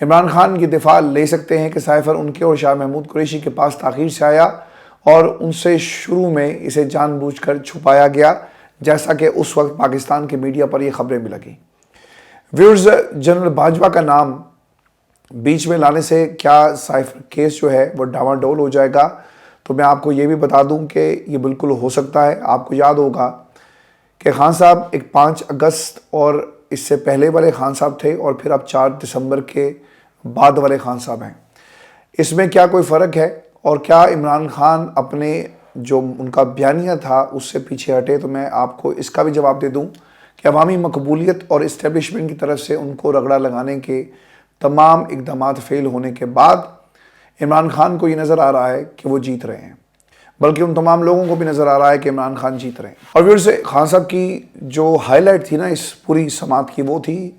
عمران خان کی دفاع لے سکتے ہیں کہ سائفر ان کے اور شاہ محمود قریشی کے پاس تاخیر سے آیا اور ان سے شروع میں اسے جان بوجھ کر چھپایا گیا، جیسا کہ اس وقت پاکستان کے میڈیا پر یہ خبریں بھی لگیں۔ ویورز، جنرل باجوہ کا نام بیچ میں لانے سے کیا سائفر کیس جو ہے وہ ڈاواڈول ہو جائے گا؟ تو میں آپ کو یہ بھی بتا دوں کہ یہ بالکل ہو سکتا ہے۔ آپ کو یاد ہوگا کہ خان صاحب ایک 5 اگست اور اس سے پہلے والے خان صاحب تھے، اور پھر اب 4 دسمبر کے بعد والے خان صاحب ہیں۔ اس میں کیا کوئی فرق ہے؟ اور کیا عمران خان اپنے جو ان کا بیانیہ تھا اس سے پیچھے ہٹے؟ تو میں آپ کو اس کا بھی جواب دے دوں کہ عوامی مقبولیت اور اسٹیبلشمنٹ کی طرف سے ان کو رگڑا لگانے کے تمام اقدامات فیل ہونے کے بعد عمران خان کو یہ نظر آ رہا ہے کہ وہ جیت رہے ہیں، بلکہ ان تمام لوگوں کو بھی نظر آ رہا ہے کہ عمران خان جیت رہے ہیں۔ اور پھر سے خان صاحب کی جو ہائی لائٹ تھی نا اس پوری سماعت کی، وہ تھی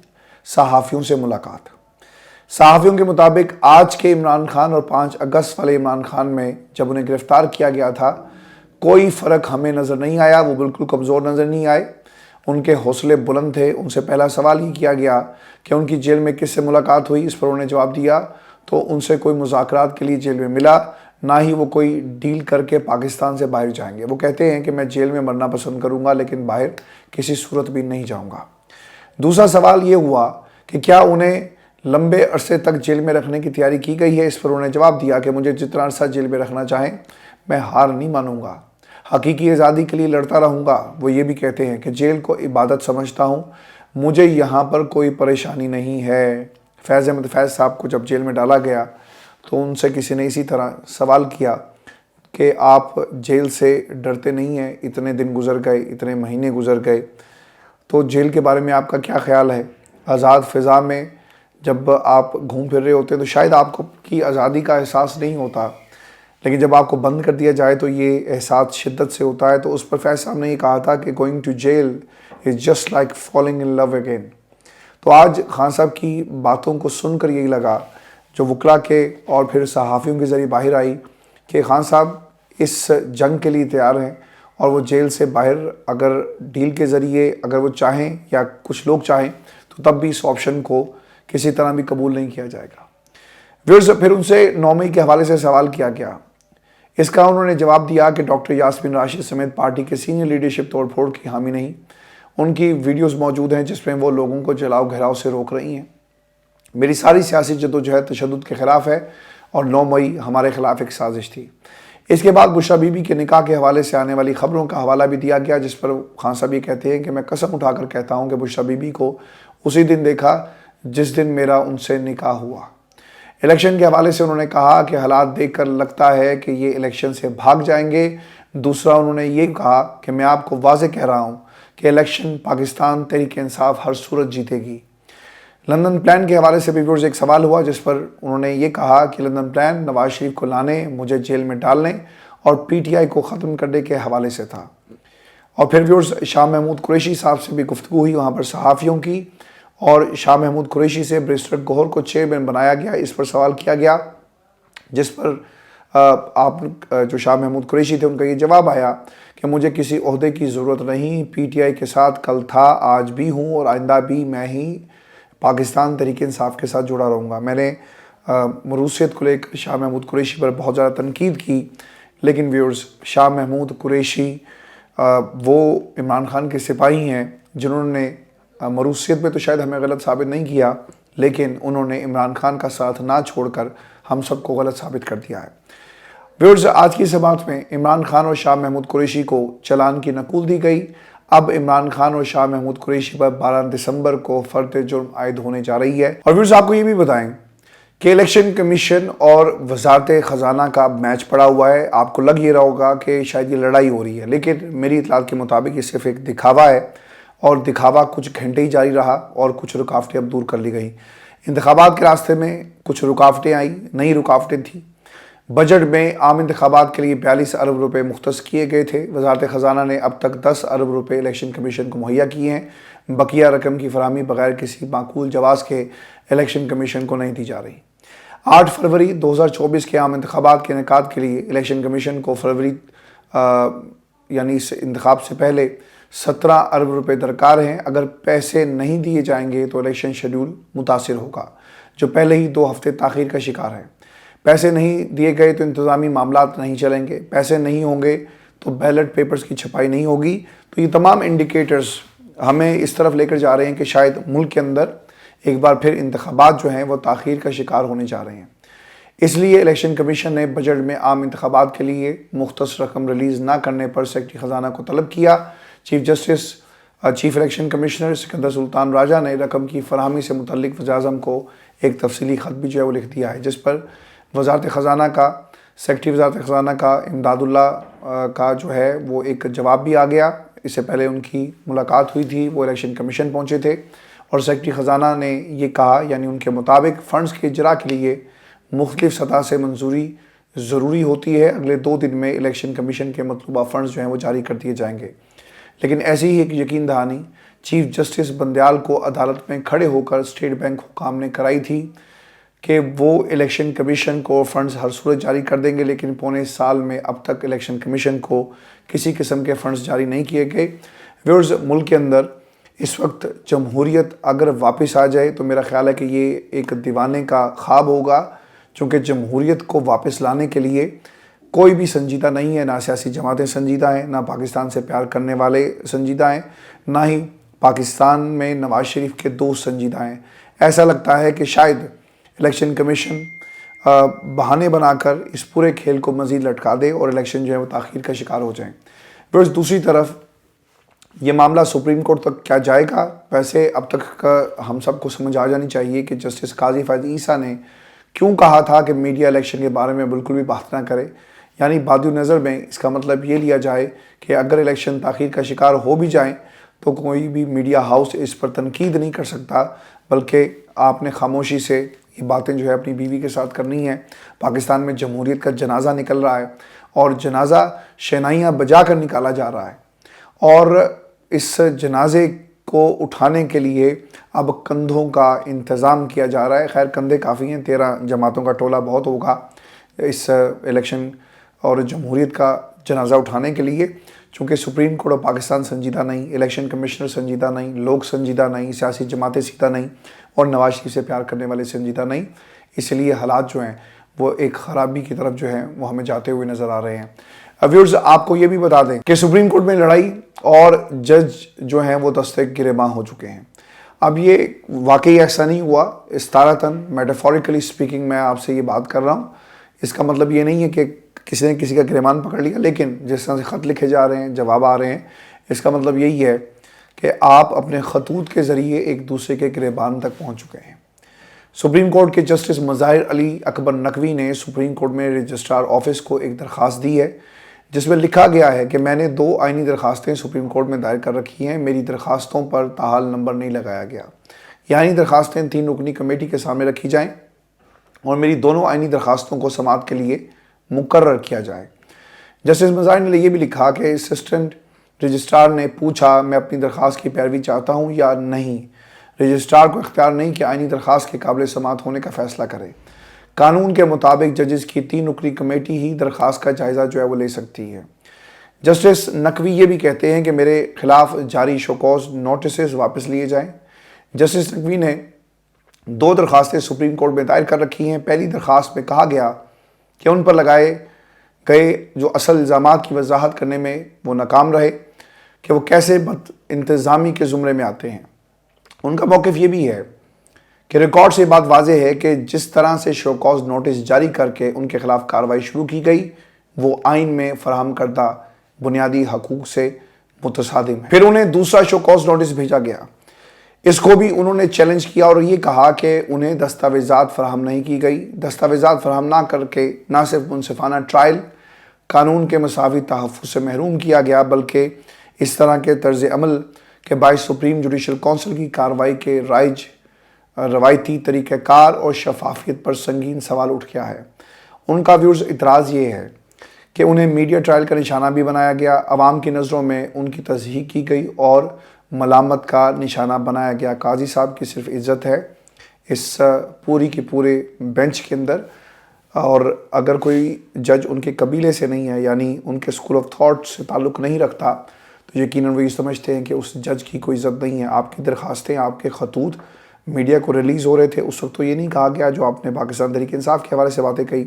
صحافیوں سے ملاقات۔ صحافیوں کے مطابق آج کے عمران خان اور 5 اگست والے عمران خان میں جب انہیں گرفتار کیا گیا تھا، کوئی فرق ہمیں نظر نہیں آیا، وہ بالکل کمزور نظر نہیں آئے، ان کے حوصلے بلند تھے۔ ان سے پہلا سوال یہ کیا گیا کہ ان کی جیل میں کس سے ملاقات ہوئی، اس پر انہوں نے جواب دیا تو ان سے کوئی مذاکرات کے لیے جیل میں ملا، نہ ہی وہ کوئی ڈیل کر کے پاکستان سے باہر جائیں گے۔ وہ کہتے ہیں کہ میں جیل میں مرنا پسند کروں گا لیکن باہر کسی صورت بھی نہیں جاؤں گا۔ دوسرا سوال یہ ہوا کہ کیا انہیں لمبے عرصے تک جیل میں رکھنے کی تیاری کی گئی ہے؟ اس پر انہوں نے جواب دیا کہ مجھے جتنا عرصہ جیل میں رکھنا چاہیں میں ہار نہیں مانوں گا، حقیقی آزادی کے لیے لڑتا رہوں گا۔ وہ یہ بھی کہتے ہیں کہ جیل کو عبادت سمجھتا ہوں، مجھے یہاں پر کوئی پریشانی نہیں ہے۔ فیض احمد فیض صاحب کو جب جیل میں ڈالا گیا تو ان سے کسی نے اسی طرح سوال کیا کہ آپ جیل سے ڈرتے نہیں ہیں، اتنے دن گزر گئے، اتنے مہینے گزر گئے، تو جیل کے بارے میں آپ کا کیا خیال ہے؟ آزاد فضا میں جب آپ گھوم پھر رہے ہوتے ہیں تو شاید آپ کو کی آزادی کا احساس نہیں ہوتا، لیکن جب آپ کو بند کر دیا جائے تو یہ احساس شدت سے ہوتا ہے۔ تو اس پر فیض صاحب نے یہ کہا تھا کہ going to jail is just like falling in love again. تو آج خان صاحب کی باتوں کو سن کر یہی لگا جو وکلا کے اور پھر صحافیوں کے ذریعے باہر آئی کہ خان صاحب اس جنگ کے لیے تیار ہیں، اور وہ جیل سے باہر اگر ڈیل کے ذریعے اگر وہ چاہیں یا کچھ لوگ چاہیں تو تب بھی اس آپشن کو کسی طرح بھی قبول نہیں کیا جائے گا۔ پھر ان سے 9 مئی کے حوالے سے سوال کیا گیا، اس کا انہوں نے جواب دیا کہ ڈاکٹر یاسمین راشد سمیت پارٹی کے سینئر لیڈرشپ توڑ پھوڑ کی حامی نہیں۔ ان کی ویڈیوز موجود ہیں جس میں وہ لوگوں کو جلاؤ گھیراؤ سے روک رہی ہیں۔ میری ساری سیاسی جدوجہد تشدد کے خلاف ہے اور 9 مئی ہمارے خلاف ایک سازش تھی۔ اس کے بعد بشریٰ بی بی کے نکاح کے حوالے سے آنے والی خبروں کا حوالہ بھی دیا گیا، جس پر خان صاحب یہ کہتے ہیں کہ میں قسم اٹھا کر کہتا ہوں کہ بشریٰ بی بی کو اسی دن دیکھا جس دن میرا ان سے نکاح ہوا۔ الیکشن کے حوالے سے انہوں نے کہا کہ حالات دیکھ کر لگتا ہے کہ یہ الیکشن سے بھاگ جائیں گے۔ دوسرا انہوں نے یہ کہا کہ میں آپ کو واضح کہہ رہا ہوں کہ الیکشن پاکستان تحریک انصاف ہر صورت جیتے گی۔ لندن پلان کے حوالے سے بھی ویورز ایک سوال ہوا جس پر انہوں نے یہ کہا کہ لندن پلان نواز شریف کو لانے، مجھے جیل میں ڈالنے اور پی ٹی آئی کو ختم کرنے کے حوالے سے تھا۔ اور پھر ویورز شاہ محمود قریشی صاحب سے بھی گفتگو ہوئی وہاں پر صحافیوں کی، اور شاہ محمود قریشی سے بیرسٹر گوہر کو چیئرمین بنایا گیا، اس پر سوال کیا گیا، جس پر آپ جو شاہ محمود قریشی تھے ان کا یہ جواب آیا کہ مجھے کسی عہدے کی ضرورت نہیں، پی ٹی آئی کے ساتھ کل تھا، آج بھی ہوں اور آئندہ بھی میں ہی پاکستان تحریک انصاف کے ساتھ جڑا رہوں گا۔ میں نے مروثیت کو لے کر شاہ محمود قریشی پر بہت زیادہ تنقید کی، لیکن ویورز شاہ محمود قریشی وہ عمران خان کے سپاہی ہیں جنہوں نے مروثیت پہ تو شاید ہمیں غلط ثابت نہیں کیا، لیکن انہوں نے عمران خان کا ساتھ نہ چھوڑ کر ہم سب کو غلط ثابت کر دیا ہے۔ ویورز آج کی اس بات میں عمران خان اور شاہ محمود قریشی کو چلان کی نقول دی گئی۔ اب عمران خان اور شاہ محمود قریشی پر 12 دسمبر کو فرد جرم عائد ہونے جا رہی ہے۔ اور ویورز آپ کو یہ بھی بتائیں کہ الیکشن کمیشن اور وزارت خزانہ کا میچ پڑا ہوا ہے۔ آپ کو لگ یہ رہا ہوگا کہ شاید یہ لڑائی ہو رہی ہے، لیکن میری اطلاعات کے مطابق یہ صرف ایک دکھاوا ہے، اور دکھاوا کچھ گھنٹے ہی جاری رہا اور کچھ رکاوٹیں اب دور کر لی گئیں۔ انتخابات کے راستے میں کچھ رکاوٹیں آئیں، نئی رکاوٹیں تھیں۔ بجٹ میں عام انتخابات کے لیے 42 ارب روپے مختص کیے گئے تھے۔ وزارت خزانہ نے اب تک 10 ارب روپے الیکشن کمیشن کو مہیا کیے ہیں۔ بقیہ رقم کی فراہمی بغیر کسی معقول جواز کے الیکشن کمیشن کو نہیں دی جا رہی۔ 8 فروری 2024 کے عام انتخابات کے انعقاد کے لیے الیکشن کمیشن کو فروری یعنی اس انتخاب سے پہلے 17 ارب روپے درکار ہیں۔ اگر پیسے نہیں دیے جائیں گے تو الیکشن شیڈول متاثر ہوگا۔ جو پہلے ہی 2 ہفتے تاخیر کا شکار ہے۔ پیسے نہیں دیے گئے تو انتظامی معاملات نہیں چلیں گے، پیسے نہیں ہوں گے تو بیلٹ پیپرز کی چھپائی نہیں ہوگی۔ تو یہ تمام انڈیکیٹرز ہمیں اس طرف لے کر جا رہے ہیں کہ شاید ملک کے اندر ایک بار پھر انتخابات جو ہیں وہ تاخیر کا شکار ہونے جا رہے ہیں۔ اس لیے الیکشن کمیشن نے بجٹ میں عام انتخابات کے لیے مختص رقم ریلیز نہ کرنے پر سیکرٹری خزانہ کو طلب کیا۔ چیف الیکشن کمشنر سکندر سلطان راجہ نے رقم کی فراہمی سے متعلق وزیر اعظم کو ایک تفصیلی خط بھی جو ہے وہ لکھ دیا ہے، جس پر سیکرٹری وزارت خزانہ کا امداد اللہ کا جو ہے وہ ایک جواب بھی آ گیا۔ اس سے پہلے ان کی ملاقات ہوئی تھی، وہ الیکشن کمیشن پہنچے تھے اور سیکرٹری خزانہ نے یہ کہا، یعنی ان کے مطابق فنڈز کے اجرا کے لیے مختلف سطح سے منظوری ضروری ہوتی ہے۔ اگلے 2 دن میں الیکشن کمیشن کے مطلوبہ فنڈز جو ہیں وہ جاری کر دیے جائیں گے۔ لیکن ایسی ہی ایک یقین دہانی چیف جسٹس بندیال کو عدالت میں کھڑے ہو کر اسٹیٹ بینک حکام نے کرائی تھی کہ وہ الیکشن کمیشن کو فنڈز ہر صورت جاری کر دیں گے، لیکن پونے سال میں اب تک الیکشن کمیشن کو کسی قسم کے فنڈز جاری نہیں کیے گئے۔ ویورز، ملک کے اندر اس وقت جمہوریت اگر واپس آ جائے تو میرا خیال ہے کہ یہ ایک دیوانے کا خواب ہوگا، چونکہ جمہوریت کو واپس لانے کے لیے کوئی بھی سنجیدہ نہیں ہے، نہ سیاسی جماعتیں سنجیدہ ہیں، نہ پاکستان سے پیار کرنے والے سنجیدہ ہیں، نہ ہی پاکستان میں نواز شریف کے دوست سنجیدہ ہیں۔ ایسا لگتا ہے کہ شاید الیکشن کمیشن بہانے بنا کر اس پورے کھیل کو مزید لٹکا دے اور الیکشن جو ہے وہ تاخیر کا شکار ہو جائیں۔ پھر دوسری طرف یہ معاملہ سپریم کورٹ تک کیا جائے گا؟ ویسے اب تک ہم سب کو سمجھ آ جانی چاہیے کہ جسٹس قاضی فائز عیسیٰ نے کیوں کہا تھا کہ میڈیا الیکشن کے بارے میں بالکل بھی بات نہ کرے۔ یعنی بادی نظر میں اس کا مطلب یہ لیا جائے کہ اگر الیکشن تاخیر کا شکار ہو بھی جائیں تو کوئی بھی میڈیا ہاؤس اس پر تنقید نہیں کر سکتا، بلکہ آپ نے خاموشی سے یہ باتیں جو ہے اپنی بیوی کے ساتھ کرنی ہے۔ پاکستان میں جمہوریت کا جنازہ نکل رہا ہے اور جنازہ شہنائیاں بجا کر نکالا جا رہا ہے، اور اس جنازے کو اٹھانے کے لیے اب کندھوں کا انتظام کیا جا رہا ہے۔ خیر کندھے کافی ہیں، 13 جماعتوں کا ٹولہ بہت ہوگا اس الیکشن اور جمہوریت کا جنازہ اٹھانے کے لیے، چونکہ سپریم کورٹ آف پاکستان سنجیدہ نہیں، الیکشن کمشنر سنجیدہ نہیں، لوگ سنجیدہ نہیں، سیاسی جماعتیں سیدھا نہیں، اور نواز شریف سے پیار کرنے والے سنجیدہ نہیں۔ اس لیے حالات جو ہیں وہ ایک خرابی کی طرف جو ہیں وہ ہمیں جاتے ہوئے نظر آ رہے ہیں۔ ویورز، آپ کو یہ بھی بتا دیں کہ سپریم کورٹ میں لڑائی اور جج جو ہیں وہ دستے گریباں ہو چکے ہیں۔ اب یہ واقعی ایسا نہیں ہوا، استعارتاً میٹافوریکلی سپیکنگ میں آپ سے یہ بات کر رہا ہوں۔ اس کا مطلب یہ نہیں ہے کہ کسی نے کسی کا گریبان پکڑ لیا، لیکن جس طرح سے خط لکھے جا رہے ہیں، جواب آ رہے ہیں، اس کا مطلب یہی ہے کہ آپ اپنے خطوط کے ذریعے ایک دوسرے کے گریبان تک پہنچ چکے ہیں۔ سپریم کورٹ کے جسٹس مظاہر علی اکبر نقوی نے سپریم کورٹ میں رجسٹرار آفس کو ایک درخواست دی ہے، جس میں لکھا گیا ہے کہ میں نے 2 آئینی درخواستیں سپریم کورٹ میں دائر کر رکھی ہیں، میری درخواستوں پر تاحال نمبر نہیں لگایا گیا۔ یہ آئینی درخواستیں 3 رکنی کمیٹی کے سامنے رکھی جائیں اور میری دونوں آئینی درخواستوں کو سماعت کے لیے مقرر کیا جائے۔ جسٹس مظاہر نے یہ بھی لکھا کہ اسسٹنٹ رجسٹرار نے پوچھا میں اپنی درخواست کی پیروی چاہتا ہوں یا نہیں۔ رجسٹرار کو اختیار نہیں کہ آئینی درخواست کے قابل سماعت ہونے کا فیصلہ کرے۔ قانون کے مطابق ججز کی 3 رکنی کمیٹی ہی درخواست کا جائزہ جو ہے وہ لے سکتی ہے۔ جسٹس نقوی یہ بھی کہتے ہیں کہ میرے خلاف جاری شوکوز نوٹسز واپس لیے جائیں۔ جسٹس نقوی نے 2 درخواستیں سپریم کورٹ میں دائر کر رکھی ہیں۔ پہلی درخواست میں کہا گیا کہ ان پر لگائے گئے جو اصل الزامات کی وضاحت کرنے میں وہ ناکام رہے کہ وہ کیسے بد انتظامی کے زمرے میں آتے ہیں۔ ان کا موقف یہ بھی ہے کہ ریکارڈ سے بات واضح ہے کہ جس طرح سے شو کاز نوٹس جاری کر کے ان کے خلاف کارروائی شروع کی گئی وہ آئین میں فراہم کردہ بنیادی حقوق سے متصادم ہے۔ پھر انہیں دوسرا شو کاز نوٹس بھیجا گیا، اس کو بھی انہوں نے چیلنج کیا اور یہ کہا کہ انہیں دستاویزات فراہم نہیں کی گئی۔ دستاویزات فراہم نہ کر کے نہ صرف منصفانہ ٹرائل قانون کے مساوی تحفظ سے محروم کیا گیا، بلکہ اس طرح کے طرز عمل کے باعث سپریم جوڈیشل کونسل کی کارروائی کے رائج روایتی طریقہ کار اور شفافیت پر سنگین سوال اٹھ گیا ہے۔ ان کا ویورز اعتراض یہ ہے کہ انہیں میڈیا ٹرائل کا نشانہ بھی بنایا گیا، عوام کی نظروں میں ان کی تصحیح کی گئی اور ملامت کا نشانہ بنایا گیا۔ قاضی صاحب کی صرف عزت ہے اس پوری کی پورے بینچ کے اندر، اور اگر کوئی جج ان کے قبیلے سے نہیں ہے، یعنی ان کے اسکول آف تھاٹ سے تعلق نہیں رکھتا، تو یقیناً وہ یہ سمجھتے ہیں کہ اس جج کی کوئی عزت نہیں ہے۔ آپ کی درخواستیں، آپ کے خطوط میڈیا کو ریلیز ہو رہے تھے اس وقت تو یہ نہیں کہا گیا جو آپ نے پاکستان تحریک انصاف کے حوالے سے باتیں کہی،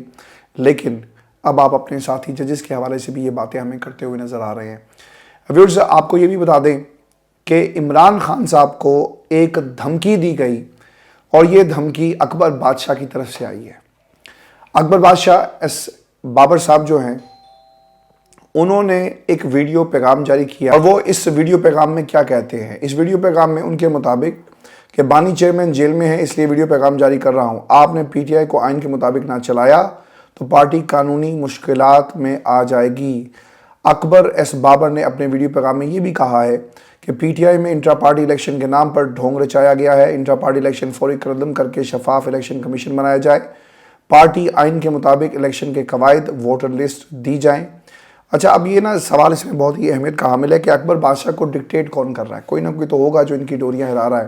لیکن اب آپ اپنے ساتھی ججز کے حوالے سے بھی یہ باتیں ہمیں کرتے ہوئے نظر آ رہے ہیں۔ ویورز، آپ کو یہ بھی بتا دیں کہ عمران خان صاحب کو ایک دھمکی دی گئی اور یہ دھمکی اکبر بادشاہ کی طرف سے آئی ہے۔ اکبر بادشاہ ایس بابر صاحب جو ہیں انہوں نے ایک ویڈیو پیغام جاری کیا، اور وہ اس ویڈیو پیغام میں کیا کہتے ہیں؟ اس ویڈیو پیغام میں ان کے مطابق کہ بانی چیئرمین جیل میں ہے اس لیے ویڈیو پیغام جاری کر رہا ہوں، آپ نے پی ٹی آئی کو آئین کے مطابق نہ چلایا تو پارٹی قانونی مشکلات میں آ جائے گی۔ اکبر ایس بابر نے اپنے ویڈیو پیغام میں یہ بھی کہا ہے کہ پی ٹی آئی میں انٹرا پارٹی الیکشن کے نام پر ڈھونگ رچایا گیا ہے، انٹرا پارٹی الیکشن فوری ختم کر کے شفاف الیکشن کمیشن بنایا جائے، پارٹی آئین کے مطابق الیکشن کے قواعد ووٹر لسٹ دی جائیں۔ اچھا، اب یہ سوال اس میں بہت ہی اہمیت کا حامل ہے کہ اکبر بادشاہ کو ڈکٹیٹ کون کر رہا ہے؟ کوئی نہ کوئی تو ہوگا جو ان کی ڈوریاں ہلا رہا ہے،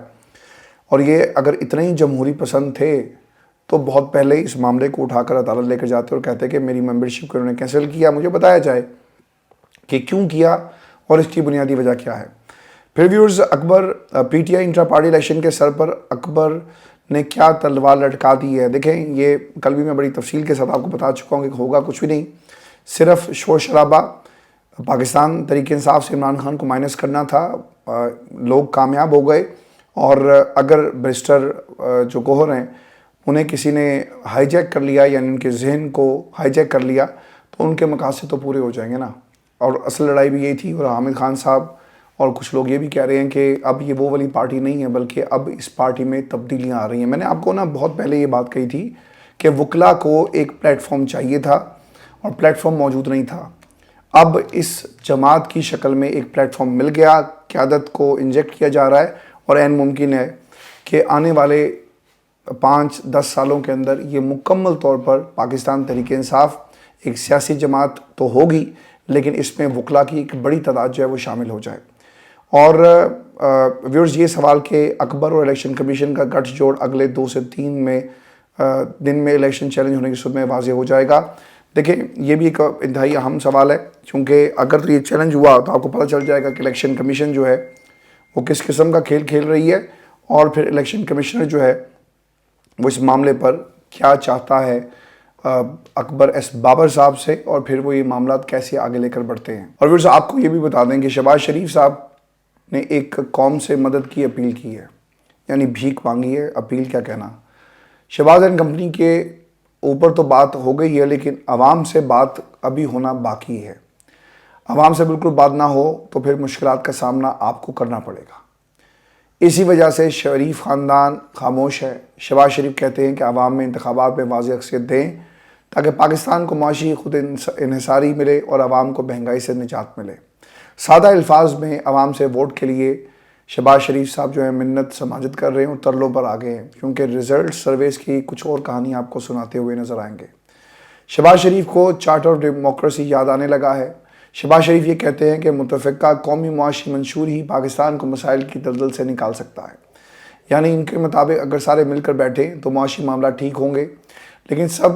اور یہ اگر اتنے ہی جمہوری پسند تھے تو بہت پہلے اس معاملے کو اٹھا کر عدالت لے کر جاتے اور کہتے کہ میری ممبرشپ کو انہوں نے کینسل کیا، مجھے بتایا جائے کہ کیوں کیا اور اس کی بنیادی وجہ کیا ہے۔ پھر viewers, Akbar P T I intra party election کے سر پر اکبر نے کیا تلوار لٹکا دی ہے؟ دیکھیں، یہ کل بھی میں بڑی تفصیل کے ساتھ آپ کو بتا چکا ہوں کہ ہوگا کچھ بھی نہیں، صرف شور شرابہ پاکستان تحریک انصاف سے عمران خان کو مائنس کرنا تھا۔ لوگ کامیاب ہو گئے، اور اگر بیرسٹر جو گوہر ہیں انہیں کسی نے ہائی جیک کر لیا، یعنی ان کے ذہن کو ہائی جیک کر لیا، تو ان کے مقاصد تو پورے ہو جائیں گے نا۔ اور اصل لڑائی بھی یہی تھی، اور حامد خان صاحب اور کچھ لوگ یہ بھی کہہ رہے ہیں کہ اب یہ وہ والی پارٹی نہیں ہے بلکہ اب اس پارٹی میں تبدیلیاں آ رہی ہیں۔ میں نے آپ کو بہت پہلے یہ بات کہی تھی کہ وکلا کو ایک پلیٹ فارم چاہیے تھا اور پلیٹ فارم موجود نہیں تھا۔ اب اس جماعت کی شکل میں ایک پلیٹ فارم مل گیا، قیادت کو انجیکٹ کیا جا رہا ہے، اور عین ممکن ہے کہ آنے والے 5-10 سالوں کے اندر یہ مکمل طور پر پاکستان تحریک انصاف ایک سیاسی جماعت تو ہوگی، لیکن اس میں وکلا کی ایک بڑی تعداد جو ہے وہ شامل ہو جائے۔ اور ویورز، یہ سوال کہ اکبر اور الیکشن کمیشن کا گٹھ جوڑ اگلے 2 سے 3 دن میں الیکشن چیلنج ہونے کی صورت میں واضح ہو جائے گا۔ دیکھیں، یہ بھی ایک انتہائی اہم سوال ہے، چونکہ اگر تو یہ چیلنج ہوا تو آپ کو پتہ چل جائے گا کہ الیکشن کمیشن جو ہے وہ کس قسم کا کھیل کھیل رہی ہے، اور پھر الیکشن کمشنر جو ہے وہ اس معاملے پر کیا چاہتا ہے اکبر ایس بابر صاحب سے، اور پھر وہ یہ معاملات کیسے آگے لے کر بڑھتے ہیں۔ اور پھر آپ کو یہ بھی بتا دیں کہ شہباز شریف صاحب نے ایک قوم سے مدد کی اپیل کی ہے، یعنی بھیک مانگی ہے، اپیل کیا کہنا۔ شہباز اینڈ کمپنی کے اوپر تو بات ہو گئی ہے، لیکن عوام سے بات ابھی ہونا باقی ہے۔ عوام سے بالکل بات نہ ہو تو پھر مشکلات کا سامنا آپ کو کرنا پڑے گا۔ اسی وجہ سے شریف خاندان خاموش ہے۔ شہباز شریف کہتے ہیں کہ عوام میں انتخابات میں واضح اکثریت دیں تاکہ پاکستان کو معاشی خود انحصاری ملے اور عوام کو مہنگائی سے نجات ملے۔ سادہ الفاظ میں عوام سے ووٹ کے لیے شہباز شریف صاحب جو ہے منت سماجت کر رہے ہیں اور ترلوں پر آگے ہیں، کیونکہ ریزلٹ سرویز کی کچھ اور کہانی آپ کو سناتے ہوئے نظر آئیں گے۔ شہباز شریف کو چارٹر آف ڈیموکریسی یاد آنے لگا ہے۔ شہباز شریف یہ کہتے ہیں کہ متفقہ قومی معاشی منشور ہی پاکستان کو مسائل کی دلدل سے نکال سکتا ہے، یعنی ان کے مطابق اگر سارے مل کر بیٹھیں تو معاشی معاملہ ٹھیک ہوں گے۔ لیکن سب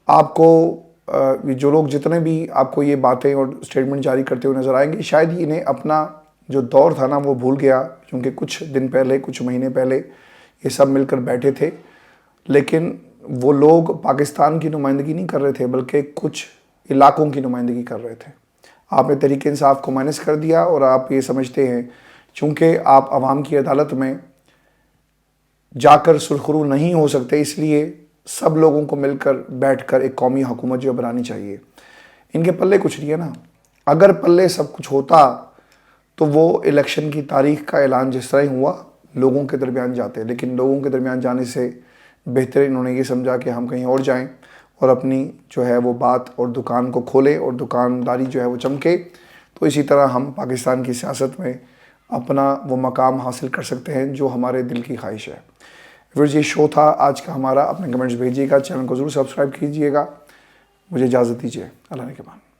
آپ کو جو لوگ جتنے بھی آپ کو یہ باتیں اور سٹیٹمنٹ جاری کرتے ہوئے نظر آئیں گے، شاید انہیں اپنا جو دور تھا وہ بھول گیا، کیونکہ کچھ دن پہلے، کچھ مہینے پہلے یہ سب مل کر بیٹھے تھے، لیکن وہ لوگ پاکستان کی نمائندگی نہیں کر رہے تھے بلکہ کچھ علاقوں کی نمائندگی کر رہے تھے۔ آپ نے تحریک انصاف کو مائنس کر دیا، اور آپ یہ سمجھتے ہیں چونکہ آپ عوام کی عدالت میں جا کر سرخرو نہیں ہو سکتے، اس لیے سب لوگوں کو مل کر بیٹھ کر ایک قومی حکومت جو بنانی چاہیے۔ ان کے پلے کچھ نہیں ہے نا۔ اگر پلے سب کچھ ہوتا تو وہ الیکشن کی تاریخ کا اعلان جس طرح ہوا لوگوں کے درمیان جاتے، لیکن لوگوں کے درمیان جانے سے بہتر انہوں نے یہ سمجھا کہ ہم کہیں اور جائیں اور اپنی جو ہے وہ بات اور دکان کو کھولیں اور دکانداری جو ہے وہ چمکے، تو اسی طرح ہم پاکستان کی سیاست میں اپنا وہ مقام حاصل کر سکتے ہیں جو ہمارے دل کی خواہش ہے۔ ویورز، یہ شو تھا آج کا ہمارا۔ اپنے کمنٹس بھیجیے گا، چینل کو ضرور سبسکرائب کیجیے گا۔ مجھے اجازت دیجیے، اللہ نے کے بعد۔